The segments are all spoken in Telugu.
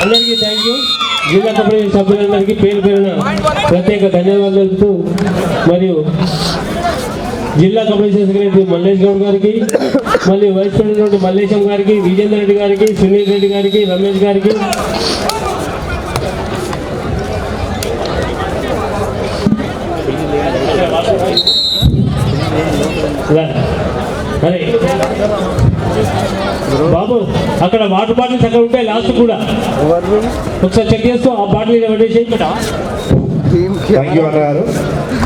అందరికీ థ్యాంక్ యూ. జిల్లా కమిటీ సభ్యులందరికీ పేరు పేరున ప్రత్యేక ధన్యవాదాలు తెలుపుతూ మరియు జిల్లా కమిటీ సెక్రటరీ మల్లేష్ గౌడ్ గారికి, మళ్ళీ వైస్ ప్రెసిడెంట్ మల్లేశం గారికి, విజేందర్ రెడ్డి గారికి, సునీల్ రెడ్డి గారికి, రమేష్ గారికి, అరే బాబు అక్కడ వాటర్ బాటిల్స్ అక్కడ ఉంటాయి లాస్ట్ కూడా ఒకసారి చెక్ చేస్తూ ఆ బాటిల్ పెట్టేసి. థ్యాంక్ యూ అన్నగారు.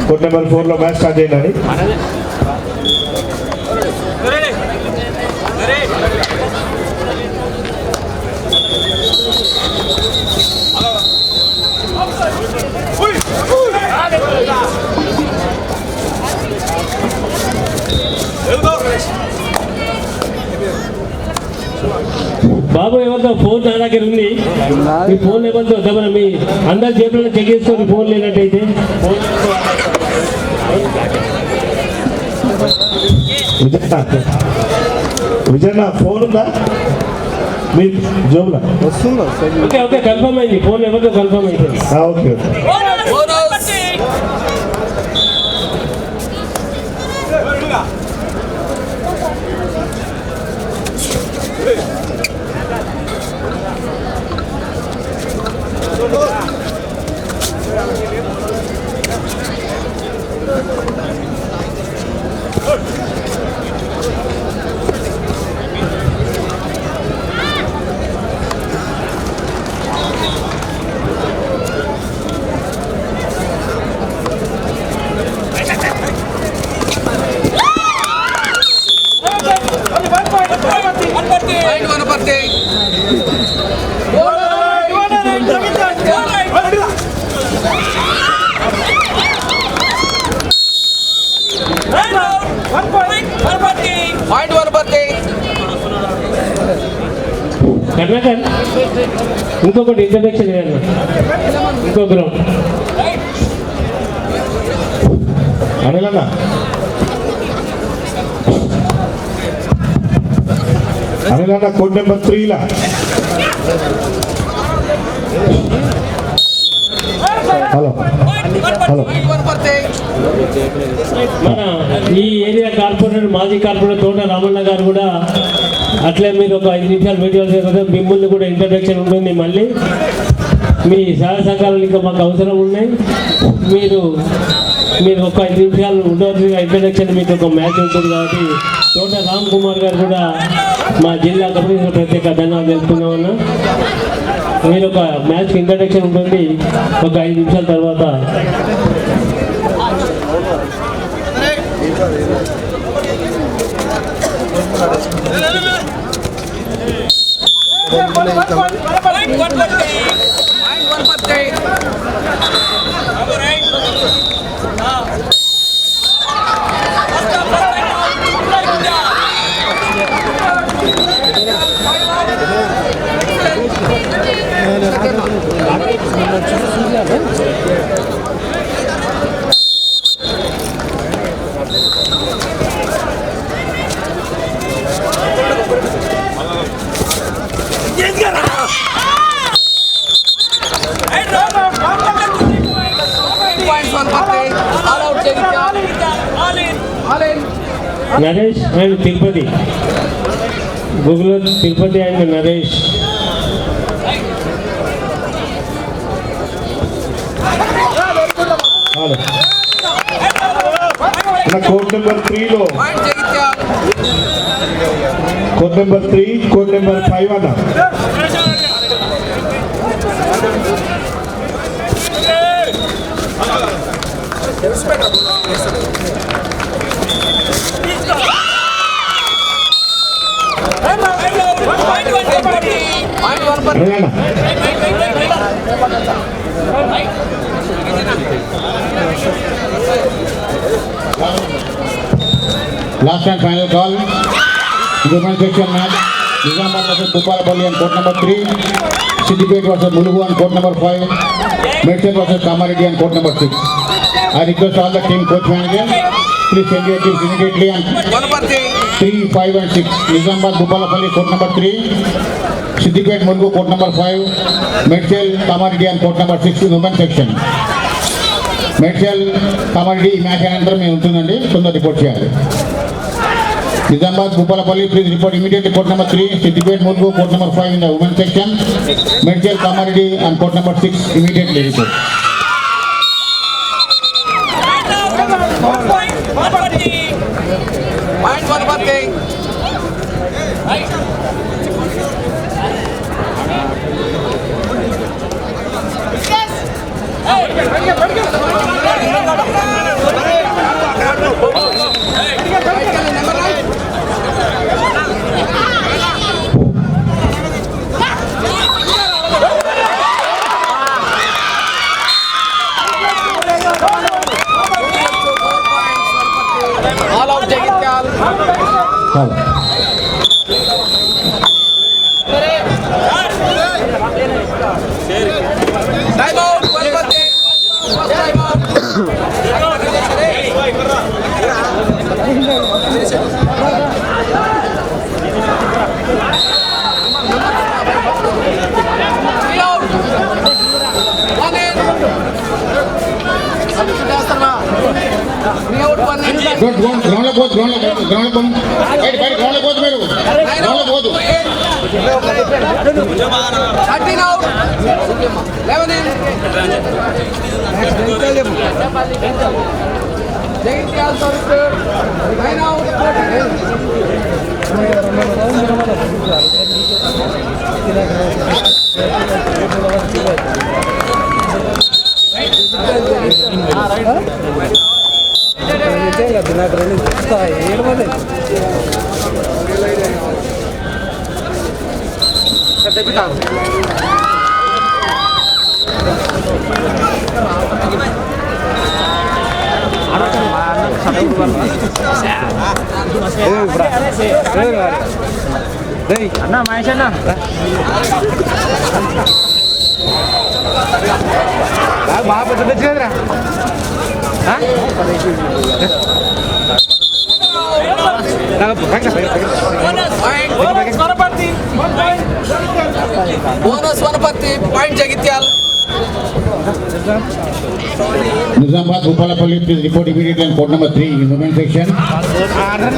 కోర్ట్ నెంబర్ 4లో మ్యాచ్ స్టార్ట్ చేయండి. బాబు ఎవరితో ఫోన్ నా దగ్గర ఉంది, మీ ఫోన్ ఎవరితో వద్దామని మీ అందరి జేబులో చెక్ చేసుకోండి. ఫోన్ లేనట్టయితే విజయన్న ఫోన్ ఉందా మీ జోబులో? ఓకే ఓకే కన్ఫర్మ్ అయింది. ఫోన్ ఎవరితో కన్ఫర్మ్ అయిపోయింది. ఓకే కర్ణాకర్ ఇంకొకటి ఇంట్రడక్షన్ చేయాలి. ఇంకో గ్రౌండ్ అనిలన్న అనిలన్న కోడ్ నెంబర్ 3లా హలో హలో మన ఈ ఏరియా కార్పొరేటర్ మాజీ కార్పొరేటర్ తోట రామన్న గారు కూడా అట్లే మీరు ఒక 5 నిమిషాలు వీడియోలు చేయకపోతే మిమ్మల్ని కూడా ఇంట్రడక్షన్ ఉంటుంది. మళ్ళీ మీ సహాయ సహకారాలు ఇంకా మాకు అవసరం ఉన్నాయి. మీరు ఒక 5 నిమిషాలు ఉండవలసిన ఇంట్రడక్షన్ మీకు ఒక మ్యాచ్ ఉంటుంది కాబట్టి తోట రామ్ కుమార్ గారు కూడా మా జిల్లా కమిటీ ప్రత్యేక ధన్యవాదాలు తెలుపుతున్నామన్నా. మీరు ఒక మ్యాచ్ ఇంట్రడక్షన్ ఉంటుంది ఒక 5 నిమిషాల తర్వాత. Naresh and Tirupati, Google Tirupati and Naresh. Code number 3లో కోడ్ నెంబర్ 3 కోడ్ నెంబర్ 5 అన్న Last and final call. Women's section match. Nizamabad versus Bupalapalli on court number 3. Siddipet versus Mulugu on court number 5. Medset versus Kamareddy on court number 6. I request all the team coach managers, please send your teams immediately on 3, 5 and 6. Nizamabad Bupalapalli court number 3. Siddipet Mulgu, court number 5, Medshel Kamaridi and court number 6 in women's section. Medshel Kamaridi match anantara మేము ఉంటుందండి, తొందర రిపోర్ట్ చేయాలి. Nizamabad Bupalapalli, please report immediately. Court number 3, Siddipet Mulgu, court number 5 in the women's section. Medshel Kamaridi and court number 6 immediately report. All out Jagityal. Time out. Time out. Three out. One in. Three out, one in. Good, ground up, మీరు. Ground up, 13 out. 11 in. Jagityal South, 9 out. 14 in. అన్నా మహేష్ అన్న బాగా పెద్ద తెచ్చులేదురా Bonus Vanapati, point Jagityal. Nizamabad Bupalapalli, please report immediately on court number 3 in women's section.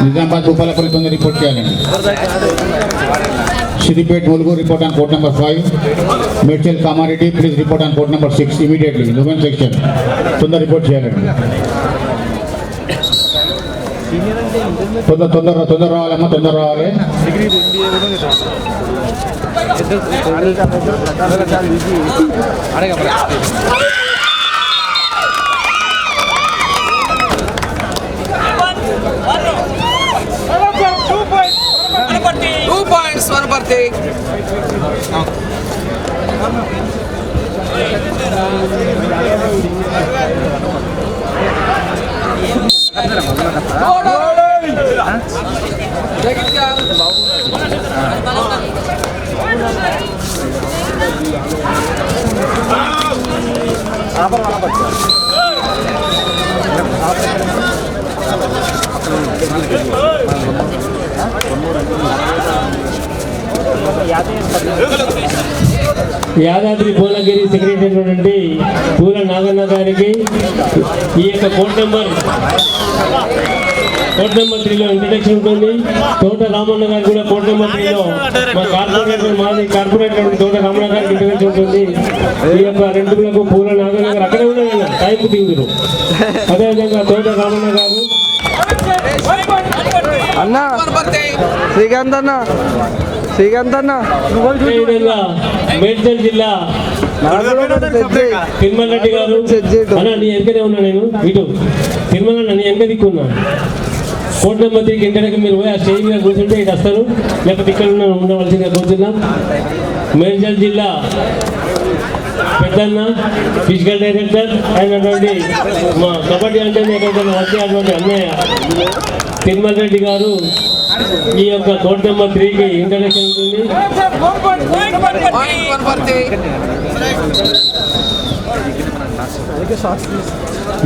Nizamabad Bupalapalli తొందర రిపోర్ట్ చేయాలండి. Siddipet Mulgu report on court number 5. Medshel Kamaridi, please report on court number 6 immediately in women's section. తొందర రిపోర్ట్ చేయాలండి. తొందర రావాలమ్మా, తొందర రావాలి. Two points Vanapati. Jagityal. Yadadri Bhuvanagiri secretary అయినటువంటి పూల నాగన్న గారికి ఈ యొక్క కోర్ట్ నెంబర్ 3లో ఇంట్రడక్షన్ ఉంటుంది. తోట రామన్న గారు కూడా కోర్ట్ నెంబర్ 3లో మాది కార్పొరేటర్ తోట రామన్న గారికి ఇంట్రడక్షన్ ఉంటుంది. ఈ యొక్క రెండులకు పూల నాగన్న గారు అక్కడే ఉన్నాడు, టైంకు దిగుదురు. అదేవిధంగా తోట రామన్న గారు, అన్నా శ్రీకాంత్ అన్న అదేవిధంగా మేడ్చల్ జిల్లా తిరుమల రెడ్డి గారు. అన్న నీ వెనకనే ఉన్నా, నేను ఇటు తిరుమల నీ వెనక దిక్కున్నా. కోర్ట్ నెంబర్ 3కి ఇంటర్కి మీరు పోయి ఆ స్టేజ్ మీద కూర్చుంటే ఇటు వస్తారు, లేకపోతే ఇక్కడ ఉండవలసిందిగా కూర్చున్నాం. మేడ్చల్ జిల్లా పెద్దన్న ఫిజికల్ డైరెక్టర్ అయినటువంటి మా కబడ్డీ అంటే వచ్చేటువంటి అన్నయ్య తిరుమల రెడ్డి గారు ఈ యొక్క కోర్ట్ నెంబర్ 3కి ఇంట్రడక్షన్ ఉంటుంది.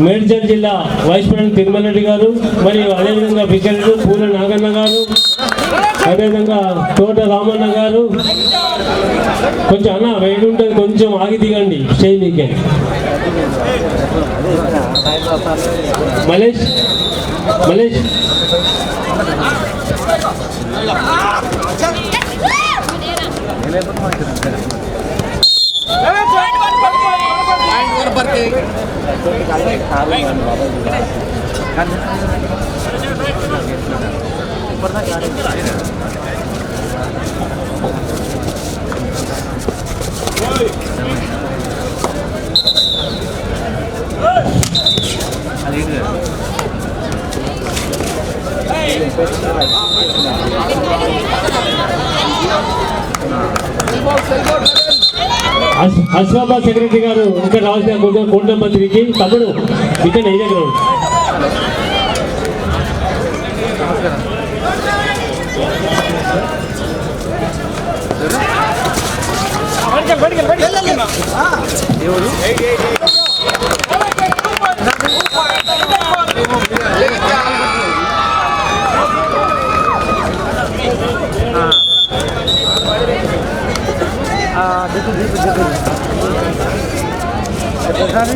మేడ్చల్ జిల్లా వైస్ ప్రెసిడెంట్ తిరుమల రెడ్డి గారు, మరియు అదేవిధంగా వికెట్ పూల నాగన్న గారు, అదేవిధంగా తోట రామన్న గారు, కొంచెం అన్న వేడి ఉంటుంది, కొంచెం ఆగి దిగండి స్టేజ్ మీకే. మలేష్ మలేష్ అశ్వాబాద్ సెక్రటరీ గారు ఇక్కడ రావాల్సిన కొంచెం కోట మంత్రికి తమ్ముడు ఇక్కడ ఏ దగ్గర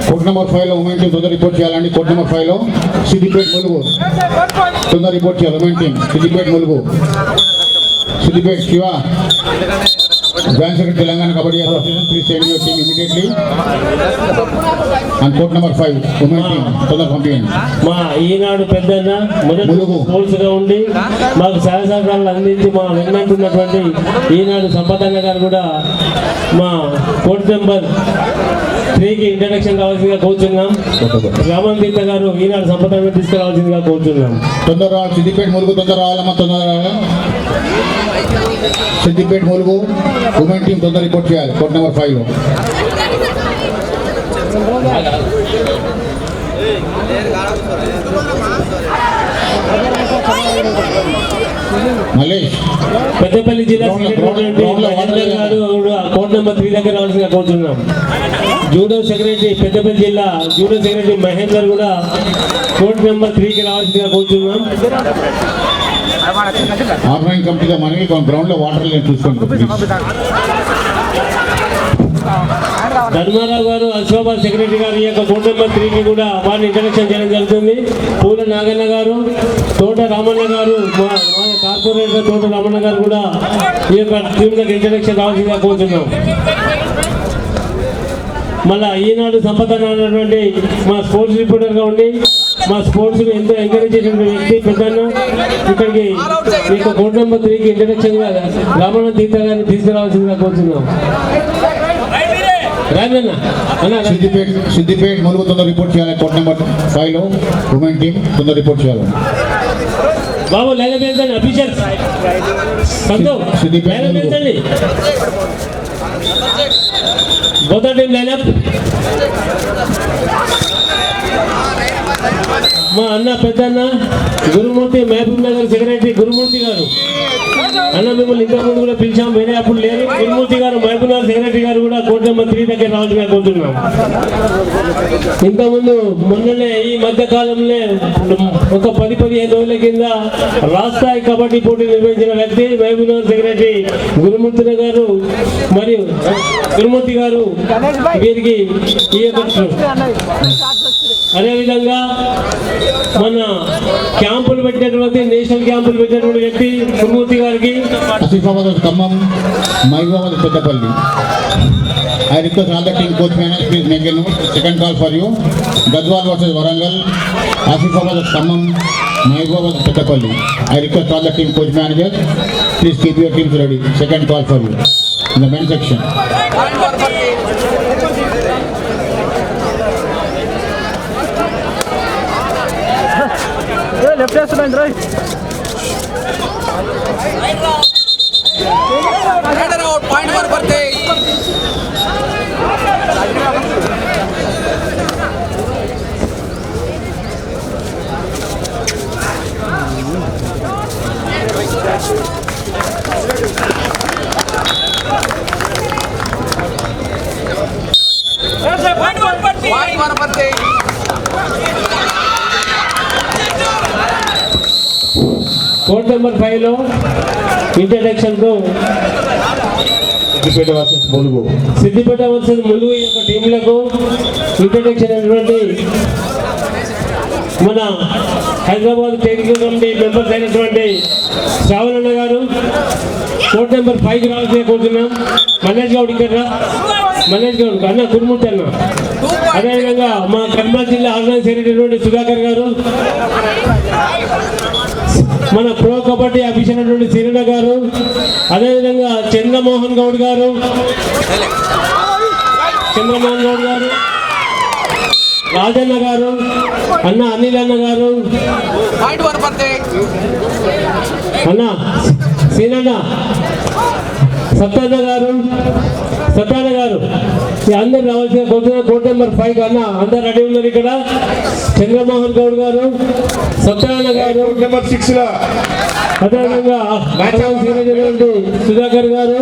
కోడ్ నెంబర్ 5 లో ఉమెన్ టీం తొందర రిపోర్ట్ చేయాలండి. కోడ్ నెంబర్ 5 లో సిద్దిపేట ములుగు తొందర రిపోర్ట్ చేయాలి. Women team Siddipet Mulugu. Siddipet Shiva joint secretary Telangana kabaddi association, please send your team immediately and code number 5 women team తొందర పంపించండి. మా ఈనాడు పెద్దన్న మొదటి స్పోర్ట్స్ గా ఉండి మాకు సహాయ సహకారాలు అందించి మా వెన్నంటున్నటువంటి ఈనాడు సంపదన్న గారు కూడా మా కోడ్ నెంబర్ 3కి ఇంట్రడక్షన్ కావాల్సిందిగా కోరుచున్నాం. రామన్ దీత గారు ఈనాడు సంపదన్న తీసుకురావాల్సిందిగా కోరుచున్నాం. తొందర రావాలి. సిద్దిపేట ములుగు తొందర రావాలమ్మా, తొందర రావాలి. సిద్దిపేట ములుగు ఉమెన్ టీం తొందర రిపోర్ట్ చేయాలి. కోడ్ నెంబర్ 5 లో మలేష్ పెద్దపల్లి జిల్లా కోడ్ నెంబర్ 3 దగ్గర రావాల్సిందిగా కోరుచున్నాం. జూడో సెక్రటరీ పెద్దపల్లి జిల్లా జూడో సెక్రటరీ మహేందర్ కూడా కోడ్ నెంబర్ 3కి రావాల్సిందిగా కోరుచున్నాం. ఆర్గనైజింగ్ కమిటీగా మనకి గ్రౌండ్ లో వాటర్ లేని చూసుకోండి. ధర్మారావు గారు అశ్వాబాద్ సెక్రటరీ గారు ఈ యొక్క కోడ్ నెంబర్ 3కి కూడా వారిని ఇంట్రడక్షన్ చేయడం జరుగుతుంది. పూల నాగన్న గారు, తోట రామన్న గారు, మా కార్పొరేటర్ తోట రామన్న గారు కూడా ఈ యొక్క టీమ్ దగ్గర ఇంట్రడక్షన్ రావాల్సిందిగా కోరుతున్నాం. మళ్ళా ఈనాడు సంపద అన్నటువంటి మా స్పోర్ట్స్ రిపోర్టర్గా ఉండి మా స్పోర్ట్స్ ఎంతో ఎంకరేజ్ చేసినటువంటి వ్యక్తి పెద్దన్న ఇక్కడికి ఈ యొక్క కోడ్ నెంబర్ 3కి ఇంట్రడక్షన్ గా రామన్న తీర్థ గారిని తీసుకురావాల్సిందిగా కోరుతున్నాం. సిద్దిపేట ములుగు తొందర రిపోర్ట్ చేయాలి. కోడ్ నెంబర్ 5 లో ఉమెన్ టీం తొందర రిపోర్ట్ చేయాలి. బాబు లేకపోతే అఫీషియల్స్ లేకపోతే బోత్ టీం లైనప్. మా అన్న పెద్దన్న గురుమూర్తి మహబూబ్ నగర్ సెక్రటరీ గురుమూర్తి గారు అన్న మిమ్మల్ని ఇంతకుముందు కూడా పిలిచాం, వేరే అప్పుడు లేదు. గురుమూర్తి గారు మహబూబ్ నగర్ సెక్రటరీ గారు కూడా కోడ్ నెంబర్ 3 దగ్గర రావాల్సిందిగా కోరుతున్నాం. ఇంతకుముందు మొన్ననే ఈ మధ్య కాలంలో ఒక 10-15 రోజుల కింద రాష్ట్రాయి కబడ్డీ పోటీ నిర్వహించిన వ్యక్తి మహబూబ్ నగర్ సెక్రటరీ గురుమూర్తి గారు మరియు గురుమూర్తి గారు వీరికి ఈ యొక్క అదేవిధంగా మన క్యాంపులు పెట్టినటువంటి నేషనల్ క్యాంపులు పెట్టినటువంటి వ్యక్తి గురుమూర్తి గారికి Asifabad Khammam, Mahabubabad Peddapalli. I request all the team coach managers please make a note. Second call for you. Gadwal versus Warangal, Asifabad Khammam, Mahbubabad Pettapalli. I request all the team coach managers please keep your teams ready. Second call for you in the men's section. left hand and right. Header out, point one birthday. Point one birthday. Code number 5 లో ఇంట్రడక్షన్ కు సిద్దిపేట వర్సెస్ ములుగు. సిద్దిపేట వర్సెస్ ములుగు ఈ యొక్క టీంలకు ఇంట్రడక్షన్ అయినటువంటి మన హైదరాబాద్ టెక్నికల్ కమిటీ మెంబర్స్ అయినటువంటి శ్రావణ్ గారు కోర్ట్ నెంబర్ 5 రావాల్సిన కోరుతున్నాం. మనోజ్ గౌడ్ ఇక్కడ మనోజ్ గౌడ్ అన్న గురుమూర్తి అన్న, అదేవిధంగా మా కర్నూలు జిల్లా ఆర్గనైజ్ అయినటువంటి సుధాకర్ గారు, మన ప్రో కబడ్డీ అఫీషియల్ అయినటువంటి సిరణ గారు, అదేవిధంగా చంద్రమోహన్ గౌడ్ గారు, రాజన్న గారు, అన్న అనిల్ అన్న గారు, అన్న సీనన్న, సత్యాన్న గారు ఈ అందరు రావాల్సిన కోర్ట్ నెంబర్ 5 అన్న అందరు రెడీ ఉన్నారు. ఇక్కడ చంద్రమోహన్ గౌడ్ గారు, సత్యాన్న గారు, కోర్ట్ నెంబర్ 6 లో అదేవిధంగా సుధాకర్ గారు,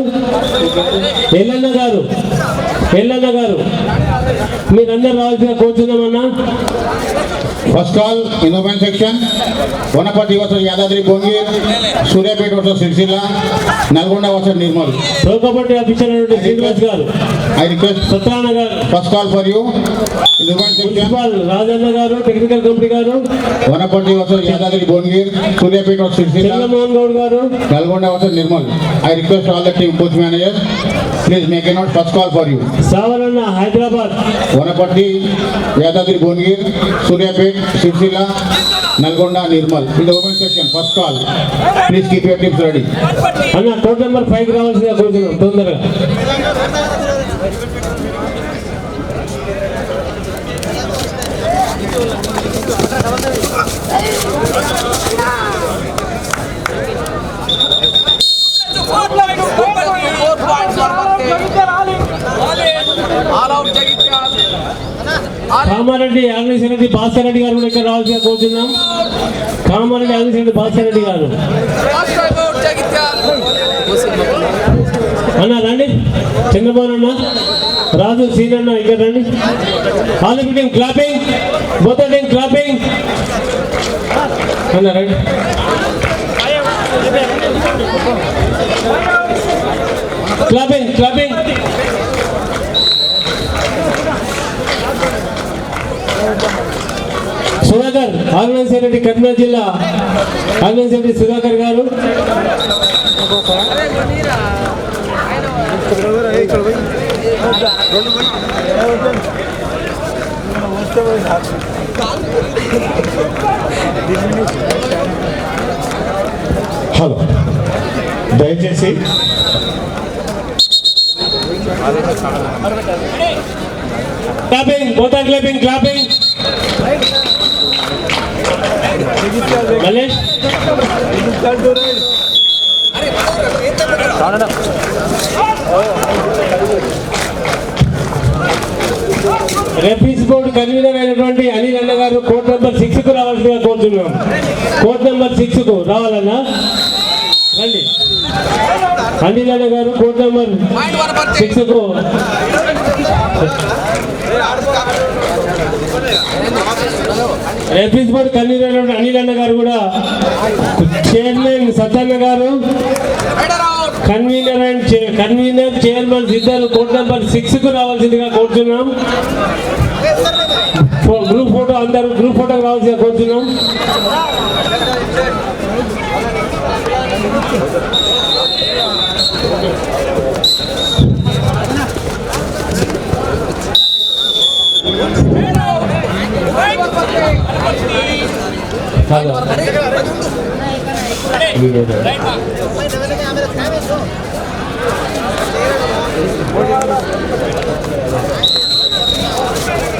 ఎల్లన్న గారు మీరందరూ రావాల్సిన కోరుతున్నామన్నా. First call in open section Wanaparthy versus Yadadri Bhuvanagiri, Suryapet versus Sircilla, Nalgonda versus Nirmal. Pro kabaddi official అయినటువంటి శ్రీనివాస్ గారు, ఐ రిక్వెస్ట్ సత్యాన్న గారు, first call for you in open section principal Rajanna గారు, టెక్నికల్ కమిటీ గారు, వనపర్తి వర్సెస్ యాదాద్రి భువనగిరి, సూర్యాపేట వర్సెస్ సిరిసిల్ల, చంద్రమోహన్ గౌడ్ గారు, Nalgonda versus Nirmal. I request all the team coach manager please make a note. First call for you సావరన్న Hyderabad, Wanaparthy, Yadadri Bhuvanagiri, Suryapet, Sircilla, Nalgonda, Nirmal. In the open section first call please keep your teams ready. అన్న కోర్ట్ నెంబర్ 5 రావాల్సిందిగా కోరుతున్నాం తొందరగా. కామారెడ్డి ఆంగ్లేశ్వరెడ్డి భాస్కర్ రెడ్డి గారు కూడా ఇక్కడ రావాల్సిందిగా కోరుతున్నాం. కామారెడ్డి ఆంగ్లేశ్వరెడ్డి భాస్కర్ రెడ్డి గారు అన్న రండి. చంద్రబాబు అన్న, రాజు సీన్ అన్న ఇక్కడ రండి. All team clapping, both team clapping అన్న రండి. క్లాపింగ్ సుధాకర్, ఆర్గనైజ్ రెడ్డి కర్నూలు జిల్లా ఆర్గనైజ్ రెడ్డి సుధాకర్ గారు, హలో దయచేసి clapping Mallesh referees board convener అయినటువంటి అనిల్ అన్న గారు కోర్ట్ నెంబర్ 6 కు రావాల్సిందిగా కోరుతున్నాం. కోర్ట్ నెంబర్ 6 కు రావాలన్నా రండి. అనిల్ అన్న గారు కోర్ట్ నెంబర్ 6 కు. రెఫరీస్ బోర్డు కన్వీనర్ అయినటువంటి అనిల్ అన్న గారు కూడా, చైర్మన్ సత్యన్న గారు, కన్వీనర్ చైర్మన్ ఇద్దరు కోర్ట్ నెంబర్ 6 కు రావాల్సిందిగా కోరుతున్నాం. గ్రూప్ ఫోటో అందరూ గ్రూప్ ఫోటోకి రావాల్సిందిగా కోరుతున్నాం.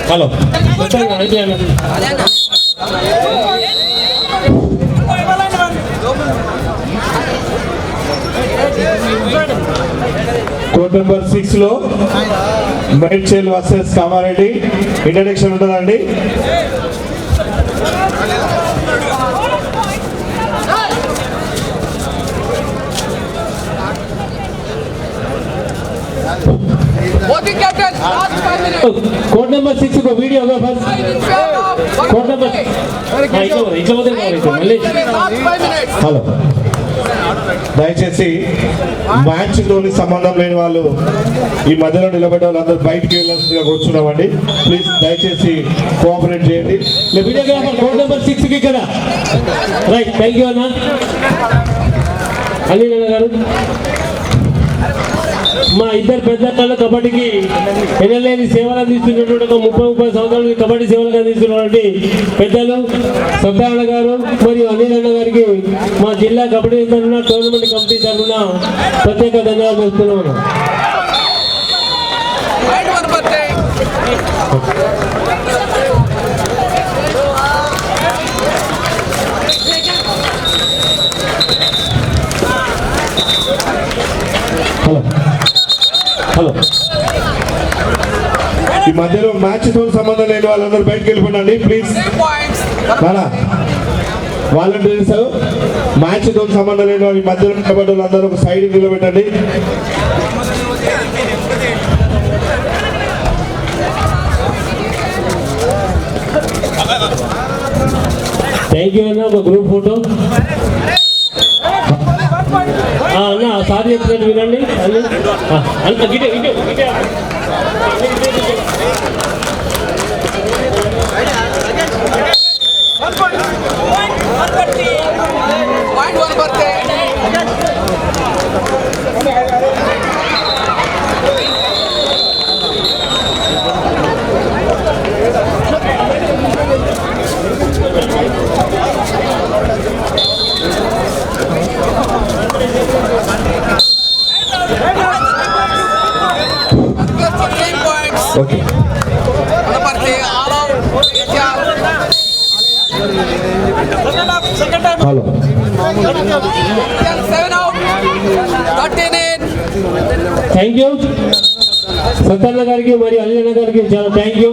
హలో కోర్ట్ నెంబర్ 6 లో మేడ్చల్ వర్సెస్ కామారెడ్డి ఇంట్రడక్షన్ ఉంటుందండి. కోడ్ నెంబర్ 6 को वीडियो होगा बस कोड नंबर इतना मत मल्लेश హలో దయచేసి మ్యాచ్ తోని సంబంధం లేని వాళ్ళు ఈ మధ్యలో నిలబడ్డ వాళ్ళందరూ బయటికి వెళ్ళాల్సిందిగా కూర్చున్నామండి. ప్లీజ్ దయచేసి కోఆపరేట్ చేయండి. వీడియోగ్రాఫర్ కోడ్ నెంబర్ 6 కి ఇక్కడ రైట్. థ్యాంక్ యూ అన్న. అనిల్ అన్న గారు, మా ఇద్దరు పెద్దలు కబడ్డీకి ఎనలేని సేవలు అందిస్తున్నటువంటి ఒక 30 సంవత్సరాలకి కబడ్డీ సేవలు అందిస్తున్నటువంటి పెద్దలు సత్యనారాయణ గారు మరియు అనిల్ అన్న గారికి మా జిల్లా కబడ్డీ తరఫున టోర్నమెంట్ కమిటీ తరఫున ప్రత్యేక ధన్యవాదాలు తెలుపుతున్నాను. Hello hello. ఈ మధ్యలో మ్యాచ్ తో సంబంధం లేని వాళ్ళందరూ బయటకు వెళ్ళిపోండి ప్లీజ్. వాలంటీర్స్ మ్యాచ్ తో సంబంధం లేని వాళ్ళు ఈ మధ్యలో నిలబడ్డ వాళ్ళందరూ ఒక సైడ్ నిలబెట్టండి. థ్యాంక్ యూ అన్న. ఒక గ్రూప్ ఫోటో అన్న సార్ చెప్పినట్టు వినండి. అంత గిటే గిటే గిటే ఓకే. హలో. థ్యాంక్ యూ సత్యన్న గారికి మరియు అనిల్ గారికి చాలా థ్యాంక్ యూ.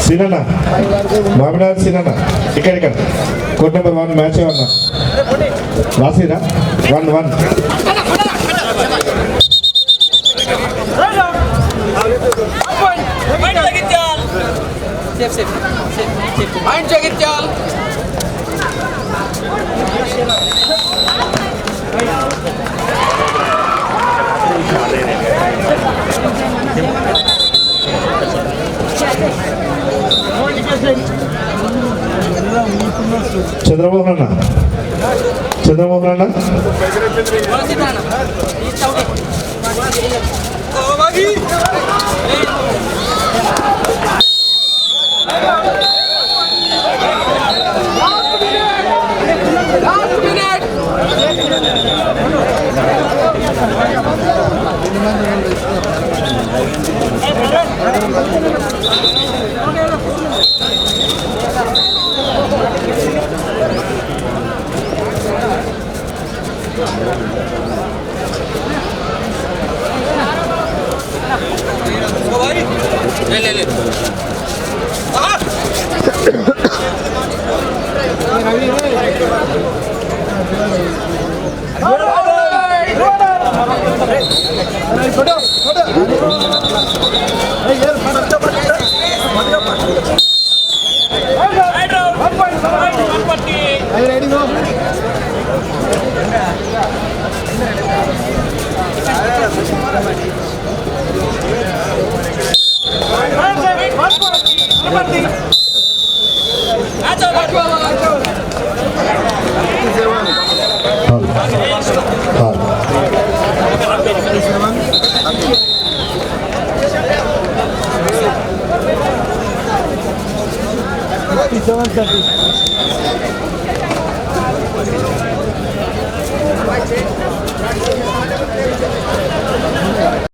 సినన్న మామిడార్ సినన్న ఇక్కడ కోడ్ నెంబర్ 1 మ్యాచ్ ఏమన్నా రాసిరా 1-1. చంద్రమోహన్ అన్న Seven 30.